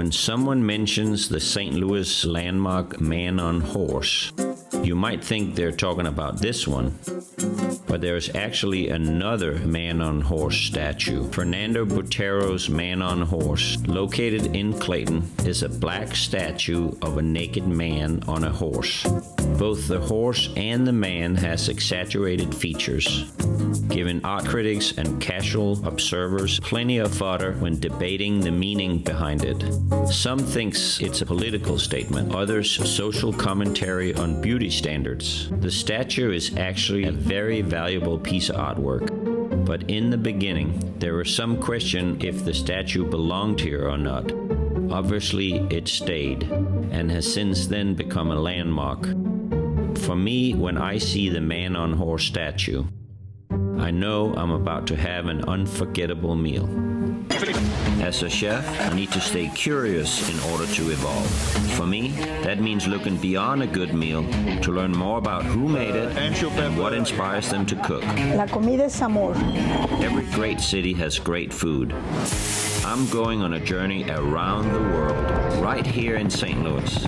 When someone mentions the St. Louis landmark Man on Horse, you might think they're talking about this one, but there's actually another Man on Horse statue. Fernando Botero's Man on Horse, located in Clayton, is a black statue of a naked man on a horse. Both the horse and the man has exaggerated features, giving art critics and casual observers plenty of fodder when debating the meaning behind it. Some thinks it's a political statement, others social commentary on beauty standards. The statue is actually a very valuable piece of artwork, but in the beginning, there was some question if the statue belonged here or not. Obviously, it stayed, and has since then become a landmark. For me, when I see the Man on Horse statue, I know I'm about to have an unforgettable meal. As a chef, I need to stay curious in order to evolve. For me, that means looking beyond a good meal to learn more about who made it and what inspires them to cook. La comida es amor. Every great city has great food. I'm going on a journey around the world, right here in St. Louis.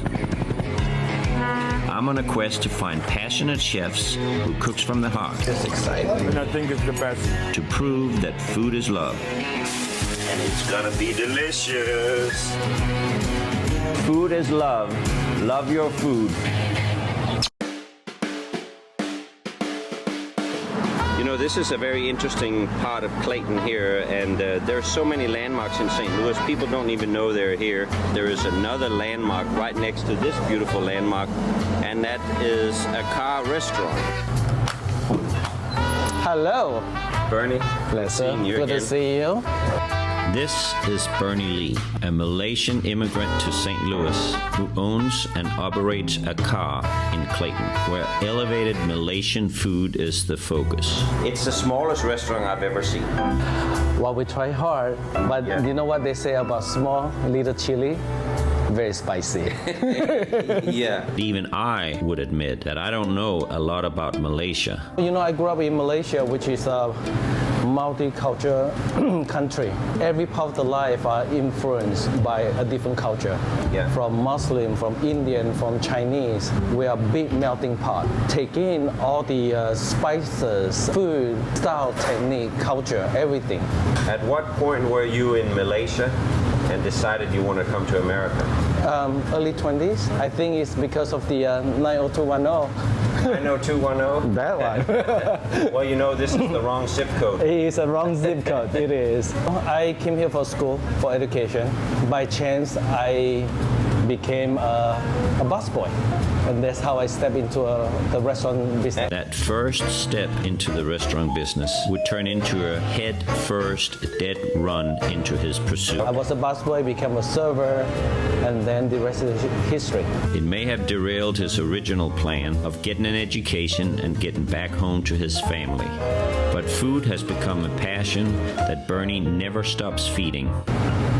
I'm on a quest to find passionate chefs who cooks from the heart. It's exciting. And I think it's the best. To prove that food is love. And it's gonna be delicious. Food is love. Love your food. You know, this is a very interesting part of Clayton here, and there are so many landmarks in St. Louis. People don't even know they're here. There is another landmark right next to this beautiful landmark, and that is Akar restaurant. Hello. Bernie, Pleasure. you Good to again. see you. This is Bernie Lee, a Malaysian immigrant to St. Louis who owns and operates Akar in Clayton, where elevated Malaysian food is the focus. It's the smallest restaurant I've ever seen. Well, we try hard, but Yeah. you know what they say about small little chili? Very spicy. Yeah. Even I would admit that I don't know a lot about Malaysia. You know, I grew up in Malaysia, which is a multicultural country. Every part of the life are influenced by a different culture. Yeah. From Muslim, from Indian, from Chinese. We are a big melting pot. Take in all the spices, food, style, technique, culture, everything. At what point were you in Malaysia and decided you want to come to America? Early 20s. I think it's because of the 90210. 90210? That one. Well, you know, this is the wrong zip code. It is a wrong zip code. It is. I came here for school, for education. By chance, I became a busboy. And that's how I stepped into the restaurant business. That first step into the restaurant business would turn into a head-first dead run into his pursuit. I was a busboy, became a server, and then the rest is history. It may have derailed his original plan of getting an education and getting back home to his family. But food has become a passion that Bernie never stops feeding.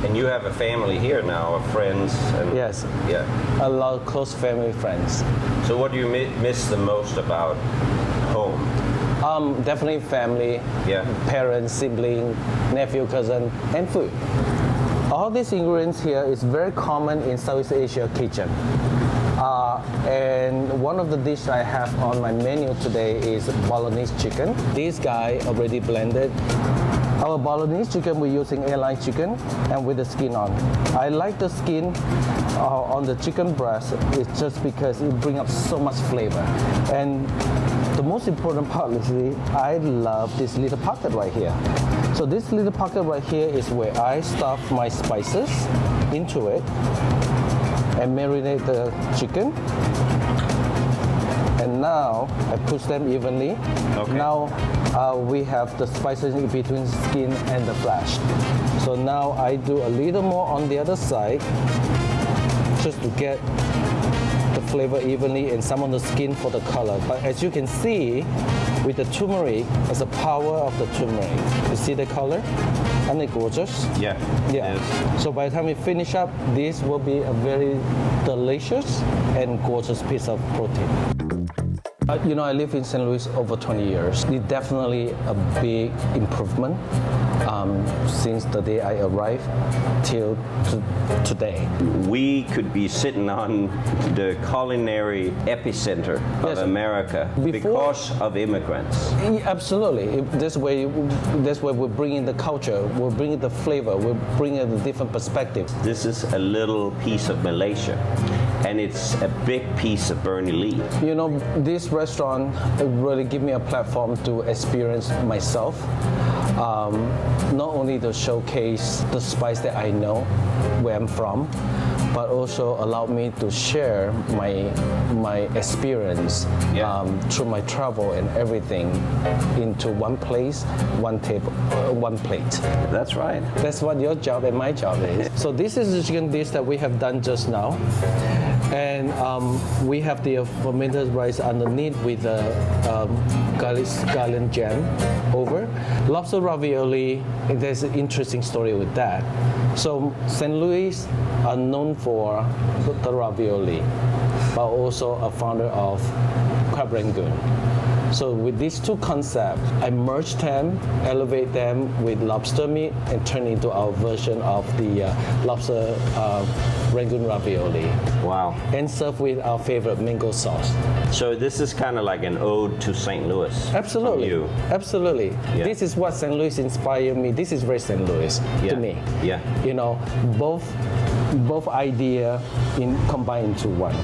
And you have a family here now of friends. And Yes. Yeah. A lot of close family friends. So what do you miss the most about home? Definitely family, Yeah. parents, sibling, nephew, cousin, and food. All these ingredients here is very common in Southeast Asia kitchen. And one of the dishes I have on my menu today is Bolognese chicken. This guy already blended. Our Bolognese chicken, we're using airline chicken and with the skin on. I like the skin on the chicken breast. It's just because it brings up so much flavor. And the most important part is I love this little pocket right here. So this little pocket right here is where I stuff my spices into it and marinate the chicken. And now I push them evenly. Okay. Now we have the spices in between the skin and the flesh. So now I do a little more on the other side just to get the flavor evenly and some on the skin for the color. But as you can see, with the turmeric, it's the power of the turmeric. You see the color? Isn't it gorgeous? Yeah. Yeah. It is. So by the time we finish up, this will be a very delicious and gorgeous piece of protein. You know, I live in St. Louis over 20 years. It's definitely a big improvement since the day I arrived till today. We could be sitting on the culinary epicenter of Yes. America because of immigrants. Absolutely. That's where we're bringing the culture, we're bringing the flavor, we're bringing the different perspectives. This is a little piece of Malaysia, and it's a big piece of Bernie Lee. You know, this restaurant really give me a platform to experience myself. Not only to showcase the spice that I know, where I'm from, but also allowed me to share my experience through my travel and everything into one place, one table, one plate. That's right. That's what your job and my job is. So this is the chicken dish that we have done just now. And we have the fermented rice underneath with the garlic jam over. Lobster ravioli, there's an interesting story with that. So St. Louis are known for the ravioli, but also a founder of crab rangoon. So with these two concepts, I merge them, elevate them with lobster meat, and turn into our version of the lobster rangoon ravioli. Wow. And serve with our favorite mango sauce. So this is kind of like an ode to St. Louis. Absolutely. From you. Absolutely. Yeah. This is what St. Louis inspired me. This is very St. Louis to me. Yeah. You know, both idea combined into one,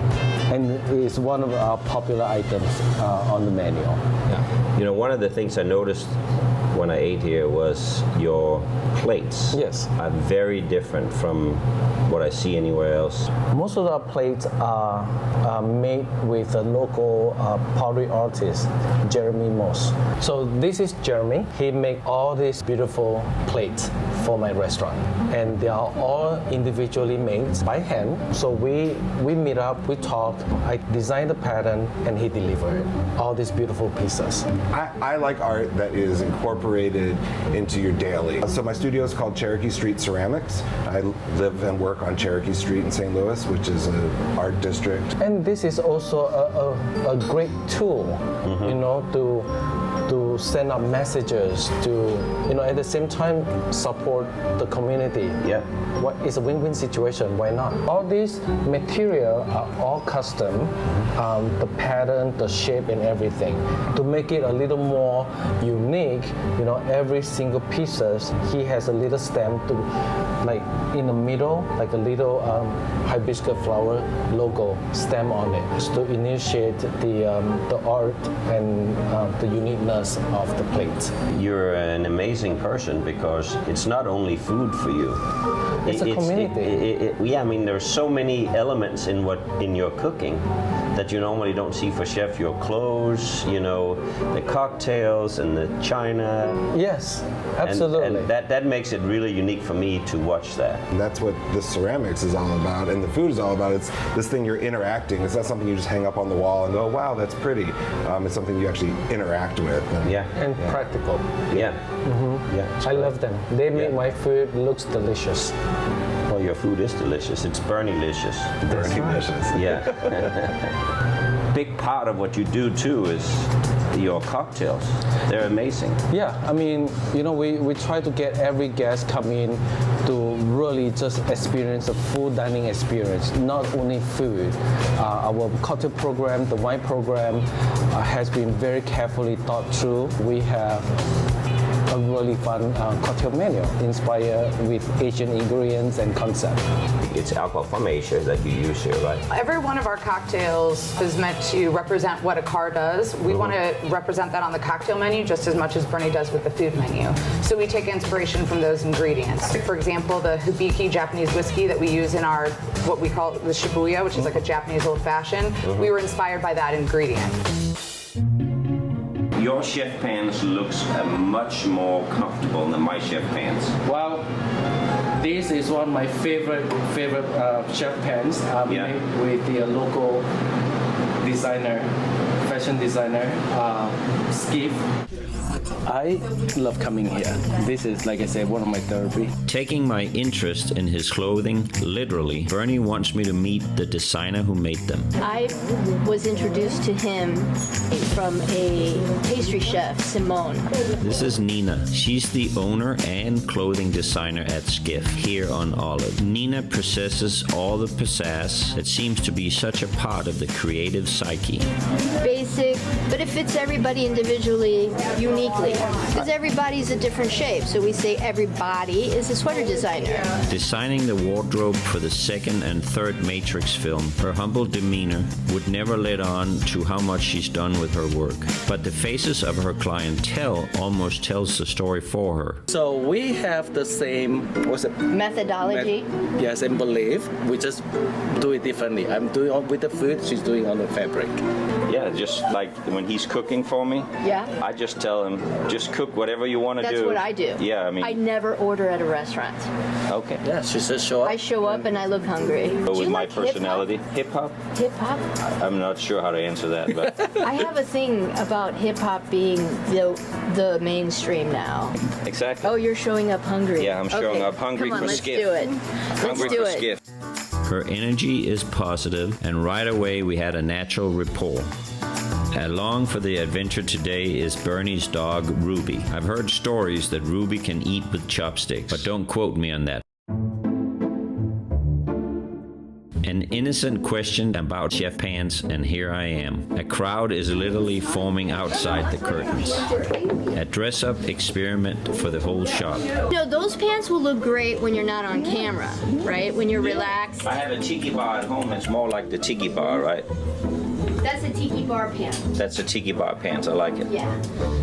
and it's one of our popular items on the menu. Yeah. You know, one of the things I noticed when I ate here was your plates. Yes. Are very different from what I see anywhere else. Most of our plates are made with a local pottery artist, Jeremy Moss. So this is Jeremy. He made all these beautiful plates for my restaurant, and they are all individually made by hand. So we meet up, we talk, I design the pattern, and he delivered all these beautiful pieces. I like art that is incorporated into your daily. So my studio is called Cherokee Street Ceramics. I live and work on Cherokee Street in St. Louis, which is an art district. And this is also a great tool, you know, to send out messages, to, you know, at the same time support the community. Yeah. It's a win-win situation, why not? All these material are all custom, the pattern, the shape and everything. To make it a little more unique, you know, every single pieces, he has a little stem to, like in the middle, like a little hibiscus flower logo stem on it, just to initiate the art and the uniqueness of the plate. You're an amazing person because it's not only food for you. It's a community. Yeah, I mean, there's so many elements in your cooking that you normally don't see for chef. Your clothes, you know, the cocktails and the china. Yes, absolutely. And that makes it really unique for me to watch that. And that's what the ceramics is all about, and the food is all about. It's this thing you're interacting. It's not something you just hang up on the wall and go, wow, that's pretty. It's something you actually interact with. And practical. Yeah. Yeah. I love them. They make my food looks delicious. Well, your food is delicious. It's Bernie-licious. Delicious. Yeah. Big part of what you do too is your cocktails. They're amazing. Yeah, I mean, you know, we try to get every guest come in to really just experience a full dining experience, not only food. Our cocktail program, the wine program has been very carefully thought through. We have a really fun cocktail menu inspired with Asian ingredients and concept. It's alcohol from Asia that you use here, right? Every one of our cocktails is meant to represent what Akar does. We want to represent that on the cocktail menu just as much as Bernie does with the food menu. So we take inspiration from those ingredients. For example, the Hibiki Japanese whiskey that we use in our, what we call the Shibuya, which is like a Japanese old-fashioned, we were inspired by that ingredient. Your chef pans looks much more comfortable than my chef pans. Well, this is one of my favorite chef pans made with the local designer, fashion designer, Skip. I love coming here. This is, like I said, one of my therapy. Taking my interest in his clothing literally, Bernie wants me to meet the designer who made them. I was introduced to him from a pastry chef, Simone. This is Nina. She's the owner and clothing designer at Skiff here on Olive. Nina possesses all the pizzazz that seems to be such a part of the creative psyche. Basic, but it fits everybody individually, uniquely. Because everybody's a different shape, so we say everybody is a sweater designer. Designing the wardrobe for the second and third Matrix film, her humble demeanor would never let on to how much she's done with her work. But the faces of her clientele almost tells the story for her. So we have the same, Methodology. Yes, and belief. We just do it differently. I'm doing all with the food, she's doing on the fabric. Yeah, just like when he's cooking for me, Yeah. I just tell him, just cook whatever you want to do. That's what I do. Yeah, I mean, I never order at a restaurant. okay. Yeah, she says show up. I show up and I look hungry. But Do with you my like personality, hip-hop, Hip hop? I'm not sure how to answer that, but I have a thing about hip hop being the mainstream now. exactly. Oh, you're showing up hungry. Yeah, I'm showing Okay, up hungry come on, for let's Skiff. do it. Hungry Let's do for it. Skiff. Her energy is positive, and right away we had a natural rapport. Along for the adventure today is Bernie's dog, Ruby. I've heard stories that Ruby can eat with chopsticks, but don't quote me on that. An innocent question about chef pants, and here I am. A crowd is literally forming outside the curtains. A dress-up experiment for the whole shop. No, those pants will look great when you're not on camera, right? When you're relaxed. I have a tiki bar at home. It's more like the tiki bar, right? That's a tiki bar pant. That's a tiki bar pants. I like it. Yeah,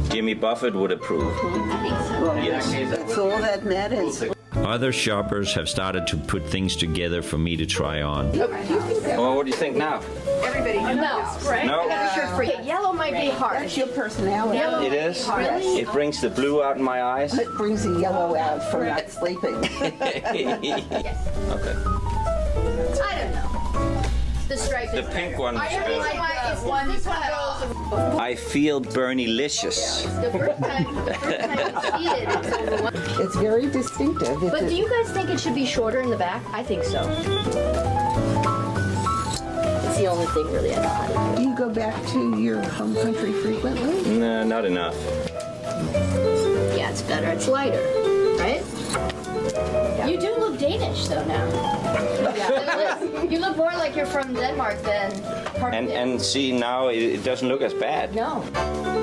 Jimmy Buffett would approve. I think so. Yes. That's all that matters. Other shoppers have started to put things together for me to try on. Well, what do you think now? No, right? No? I got a shirt for you. Yellow might be hard. That's your personality. Yellow It might is? be hard. It brings the blue out in my eyes? It brings the yellow out from not sleeping. Okay. I don't know. The stripe The is pink one is I better. like this one. This one goes. I feel Bernie-licious. The first time you see it, it's over one. It's very distinctive. But do you guys think it should be shorter in the back? I think so. It's the only thing really I know how to do. Do you go back to your home country frequently? No, not enough. Yeah, it's better. It's lighter, right? You do look Danish though now. You look more like you're from Denmark than part of it. And see, now it doesn't look as bad. No.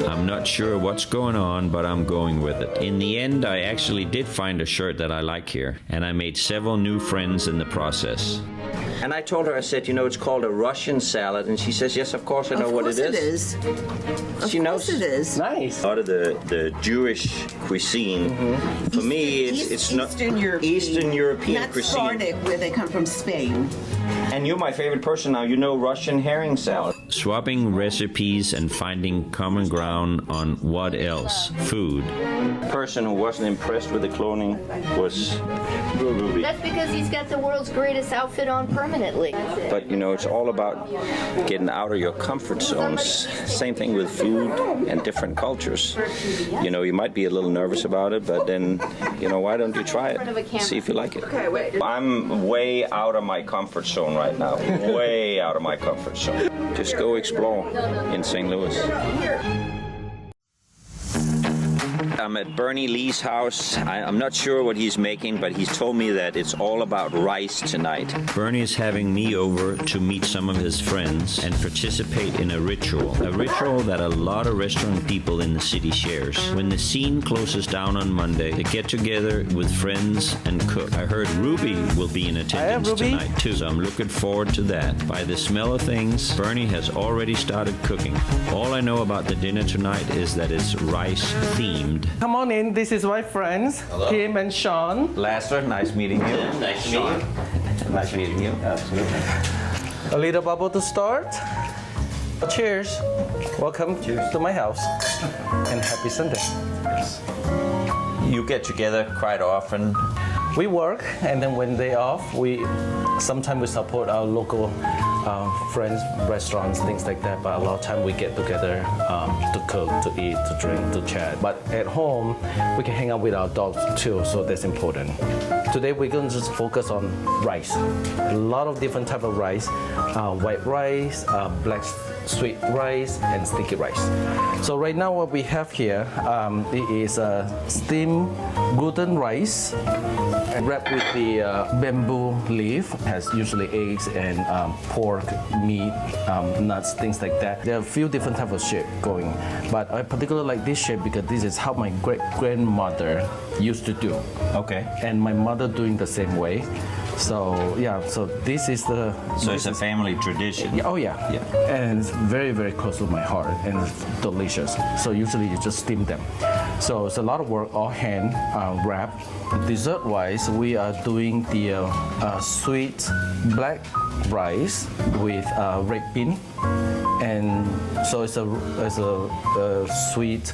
I'm not sure what's going on, but I'm going with it. In the end, I actually did find a shirt that I like here, and I made several new friends in the process. And I told her, I said, you know, it's called a Russian salad. And she says, yes, of course I know what it is. She knows. Of course it is. Nice. A lot of the Jewish cuisine, for me, it's not Eastern European. Eastern European Not cuisine. Sardic, where they come from Spain. And you're my favorite person now. You know Russian herring salad. Swapping recipes and finding common ground on what else? Food. The person who wasn't impressed with the cloning was Ruby. That's because he's got the world's greatest outfit on permanently. But you know, it's all about getting out of your comfort zones. Same thing with food and different cultures. You know, you might be a little nervous about it, but then, you know, why don't you try it? See if you like it. Okay, wait. I'm way out of my comfort zone right now. Way out of my comfort zone. Just go explore in St. Louis. I'm at Bernie Lee's house. I'm not sure what he's making, but he's told me that it's all about rice tonight. Bernie is having me over to meet some of his friends and participate in a ritual that a lot of restaurant people in the city shares. When the scene closes down on Monday, they get together with friends and cook. I heard Ruby will be in attendance tonight too, so I'm looking forward to that. By the smell of things, Bernie has already started cooking. All I know about the dinner tonight is that it's rice themed. Come on in. This is my friends, Kim and Sean. Lasse, nice meeting you. Nice to meet you. Nice meeting you. Absolutely. A little bubble to start. Cheers. Welcome to my house. And happy Sunday. You get together quite often. We work, and then when they off, sometimes we support our local friends, restaurants, things like that. But a lot of time we get together to cook, to eat, to drink, to chat. But at home, we can hang out with our dogs too, so that's important. Today we're going to just focus on rice. A lot of different type of rice, white rice, black sweet rice, and sticky rice. So right now what we have here, it is steamed gluten rice and wrapped with the bamboo leaf. It has usually eggs and pork, meat, nuts, things like that. There are a few different types of shape going, but I particularly like this shape because this is how my great-grandmother used to do. Okay. And my mother doing the same way. So yeah, so this is the. So it's a family tradition. Yeah, oh yeah. Yeah. And it's very, very close to my heart and it's delicious. So usually you just steam them. So it's a lot of work, all hand wrapped. Dessert-wise, we are doing the sweet black rice with red bean. And so it's a sweet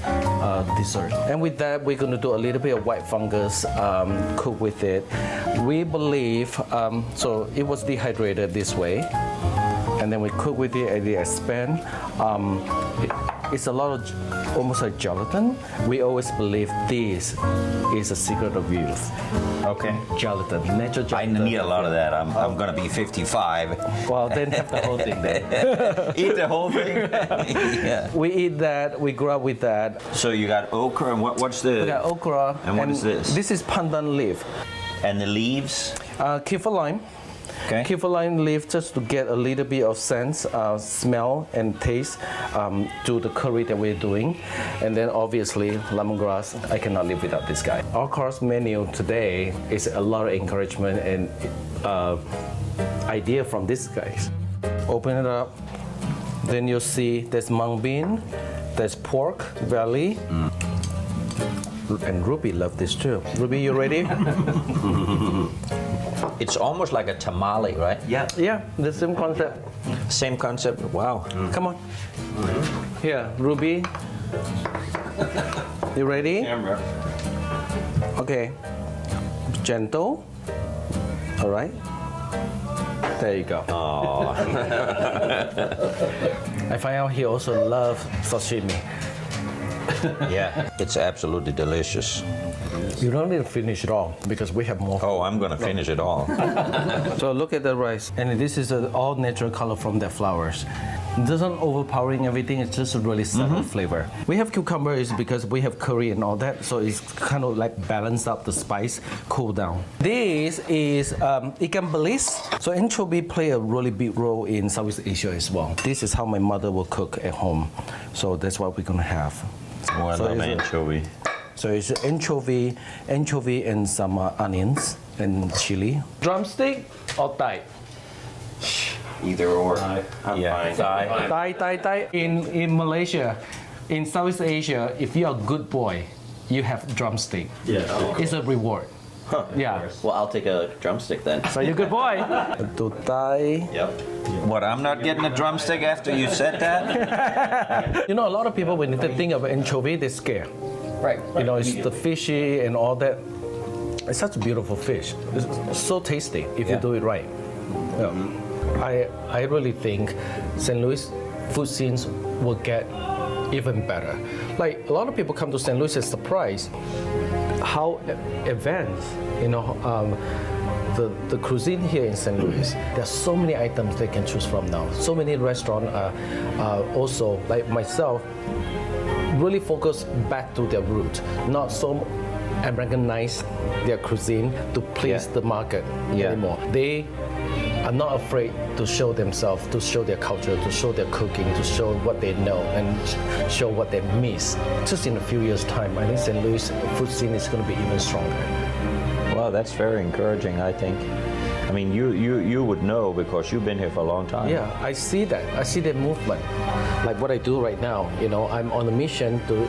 dessert. And with that, we're going to do a little bit of white fungus, cook with it. We believe, so it was dehydrated this way, and then we cook with it and they expand. It's a lot of almost like gelatin. We always believe this is a secret of youth. Okay. Gelatin, natural I gelatin. need a lot of that. I'm going to be 55. Well, then have the whole thing then. Eat the whole thing? Yeah. We eat that, we grew up with that. So you got okra, and what's the... We got okra. And what is this? This is pandan leaf. And the leaves? Kaffir lime. Okay. Kaffir lime leaf just to get a little bit of sense, smell and taste to the curry that we're doing. And then obviously lemongrass, I cannot live without this guy. Our course menu today is a lot of encouragement and idea from these guys. Open it up, then you'll see there's mung bean, there's pork belly, and Ruby loved this too. Ruby, you ready? It's almost like a tamale, right? Yeah. Yeah, the same concept. Same concept. Wow. Come on. Here, Ruby. You ready? Camera. Okay. Gentle. All right. There you go. Oh. I find out he also loves sashimi. Yeah. It's absolutely delicious. You don't need to finish it all because we have more. Oh, I'm going to finish it all. So look at the rice, and this is an all natural color from the flowers. It doesn't overpowering everything. It's just a really subtle flavor. We have cucumber is because we have curry and all that, so it's kind of like balance out the spice, cool down. This is ikan bilis. So anchovy play a really big role in Southeast Asia as well. This is how my mother will cook at home, so that's what we're gonna have. Oh, I love anchovy. So it's anchovy and some onions and chili. Drumstick or thigh? Either or. Yeah. Thigh. In Malaysia, in Southeast Asia, if you're a good boy, you have drumstick. Yeah. It's a reward. Yeah. Well, I'll take a drumstick then. So you're a good boy. To thigh. Yep. What, I'm not getting a drumstick after you said that? You know, a lot of people, when they think of anchovy, they're scared. Right. You know, it's the fishy and all that. It's such a beautiful fish. It's so tasty if you do it right. Yeah. I really think St. Louis food scenes will get even better. Like a lot of people come to St. Louis as surprised how advanced, you know, the cuisine here in St. Louis. There's so many items they can choose from now. So many restaurants also, like myself, really focus back to their root, not so Americanize their cuisine to please the market anymore. They are not afraid to show themselves, to show their culture, to show their cooking, to show what they know and show what they miss. Just in a few years' time, I think St. Louis food scene is going to be even stronger. Well, that's very encouraging, I think. I mean, you would know because you've been here for a long time. Yeah, I see that. I see the movement. Like what I do right now, you know, I'm on a mission to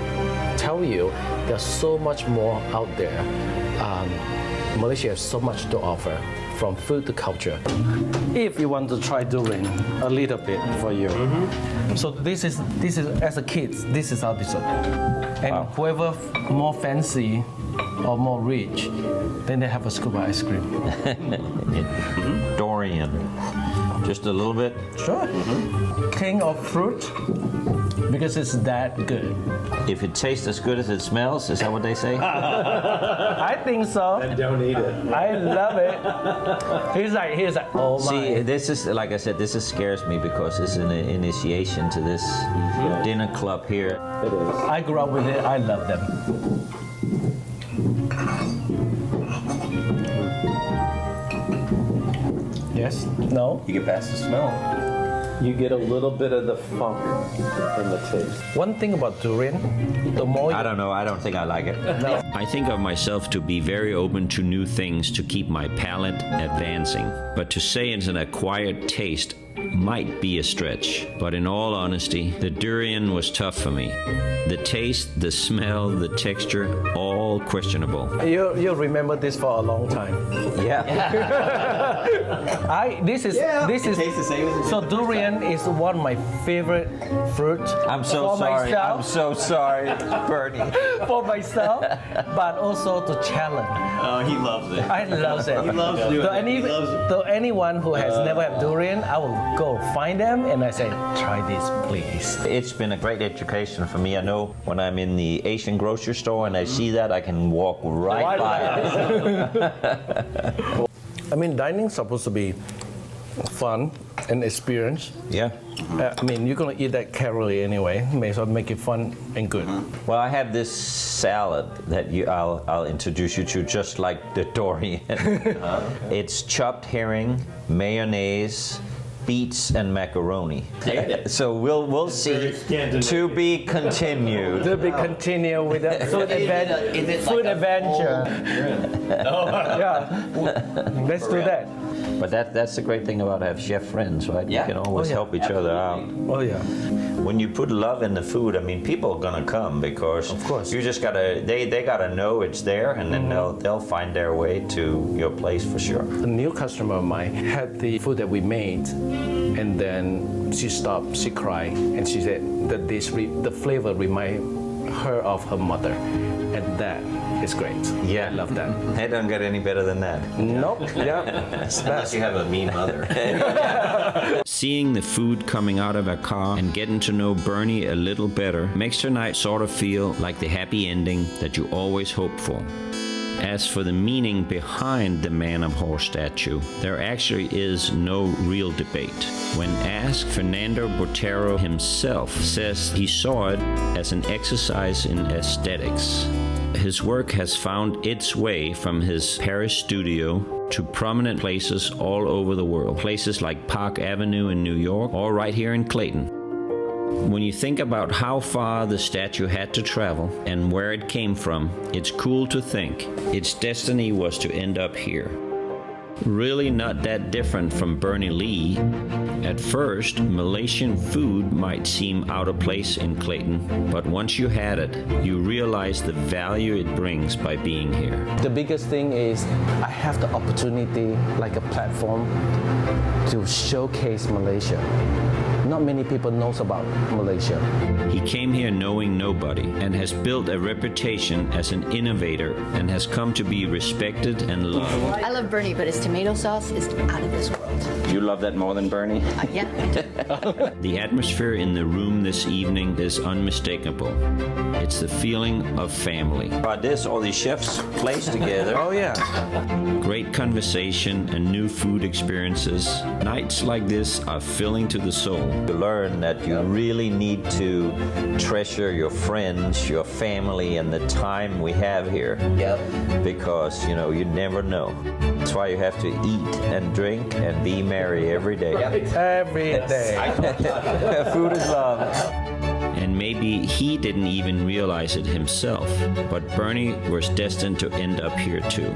tell you there's so much more out there. Malaysia has so much to offer, from food to culture. If you want to try durian a little bit for you. So this is as a kid, this is our dessert. And whoever more fancy or more rich, then they have a scuba ice cream. Dorian. Just a little bit? Sure. King of fruit, because it's that good. If it tastes as good as it smells, is that what they say? I think so. And don't eat it. I love it. He's like, oh my. See, this is, like I said, this scares me because it's an initiation to this dinner club here. It is. I grew up with it. I love them. Yes? No? You get past the smell. You get a little bit of the funk in the taste. One thing about durian, the more I don't know, I don't think I like it. No. I think of myself to be very open to new things to keep my palate advancing. But to say it's an acquired taste might be a stretch. But in all honesty, the durian was tough for me. The taste, the smell, the texture, all questionable. You'll remember this for a long time. Yeah. This is It tastes the same as so durian is one of my favorite fruit. I'm so for sorry. myself, I'm so sorry, Bernie. for myself, but also to challenge. Oh, he loves it. I love it. He loves doing it. He loves it. To anyone who has never had durian, I will go find them and I say, try this, please. It's been a great education for me. I know when I'm in the Asian grocery store and I see that, I can walk right by it. I mean, dining is supposed to be fun and experience. Yeah. I mean, you're gonna eat that calorie anyway. May as well make it fun and good. Well, I have this salad that I'll introduce you to, just like the durian. It's chopped herring, mayonnaise, beets, and macaroni. So we'll see. To be continued. To be continued with the food adventure. Yeah, let's do that. But that's the great thing about having chef friends, right? Yeah. You can always help each other out. Oh yeah. When you put love in the food, I mean, people are gonna come because Of course. you just gotta they gotta know it's there, and then they'll find their way to your place for sure. A new customer of mine had the food that we made, and then she stopped, she cried, and she said that the flavor remind her of her mother, and that is great. Yeah. I love that. It doesn't get any better than that. Nope. Yeah. Unless you have a mean mother. Seeing the food coming out of Akar and getting to know Bernie a little better makes tonight sort of feel like the happy ending that you always hope for. As for the meaning behind the Man of Horse statue, there actually is no real debate. When asked, Fernando Botero himself says he saw it as an exercise in aesthetics. His work has found its way from his Paris studio to prominent places all over the world. Places like Park Avenue in New York, or right here in Clayton. When you think about how far the statue had to travel and where it came from, it's cool to think its destiny was to end up here. Really not that different from Bernie Lee. At first, Malaysian food might seem out of place in Clayton, but once you had it, you realize the value it brings by being here. The biggest thing is I have the opportunity, like a platform, to showcase Malaysia. Not many people knows about Malaysia. He came here knowing nobody and has built a reputation as an innovator and has come to be respected and loved. I love Bernie, but his tomato sauce is out of this world. You love that more than Bernie? Yeah. The atmosphere in the room this evening is unmistakable. It's the feeling of family. About this, all these chefs placed together. Oh yeah. Great conversation and new food experiences. Nights like this are filling to the soul. You learn that you really need to treasure your friends, your family, and the time we have here. Yep. Because, you never know. That's why you have to eat and drink and be merry every day. Every day. Food is love. And maybe he didn't even realize it himself, but Bernie was destined to end up here too.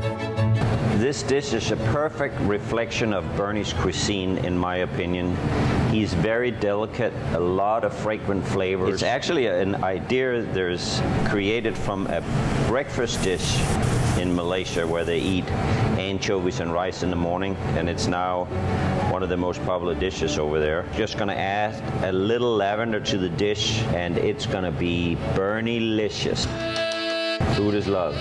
This dish is a perfect reflection of Bernie's cuisine, in my opinion. He's very delicate, a lot of fragrant flavors. It's actually an idea there's created from a breakfast dish in Malaysia where they eat anchovies and rice in the morning, and it's now one of the most popular dishes over there. Just gonna add a little lavender to the dish, and it's gonna be Bernie-licious. Food is love.